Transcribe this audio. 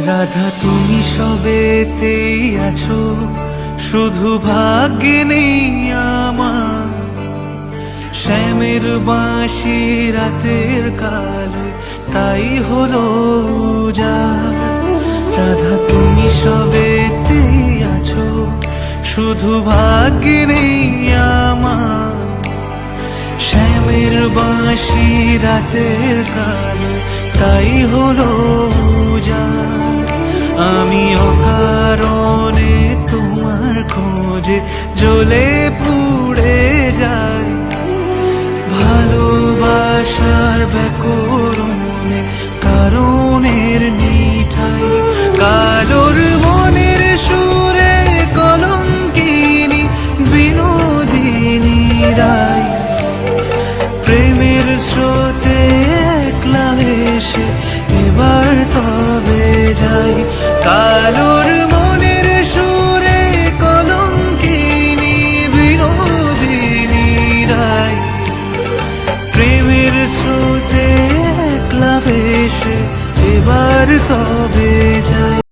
রাধা তুমি সবেতেই আছো, শুধু ভাগ্যে নেই আমার। শ্যামের বাঁশি রাতের কালো, তাই হলো উজাড়। রাধা তুমি সবেতেই আছো, শুধু ভাগ্যে নেই আমার। শ্যামের বাঁশি রাতের কালো, তাই হলো উজাড়। আমি অকারণে তোমার খোঁজে জ্বলে পুড়ে যাই। ভালোবাসার ব্যাকরণে কারণের নিঠাই, কালোর মনের সুরে কলঙ্কিনী বিনোদিনী রায়। প্রেমের স্রোতে একলা ভেসে এবার তবে যাই। কালোর মনের সুরে কলঙ্কিনী বিনোদিনী রায়। প্রেমের স্রোতে একলা ভেসে এবার তবে যাই।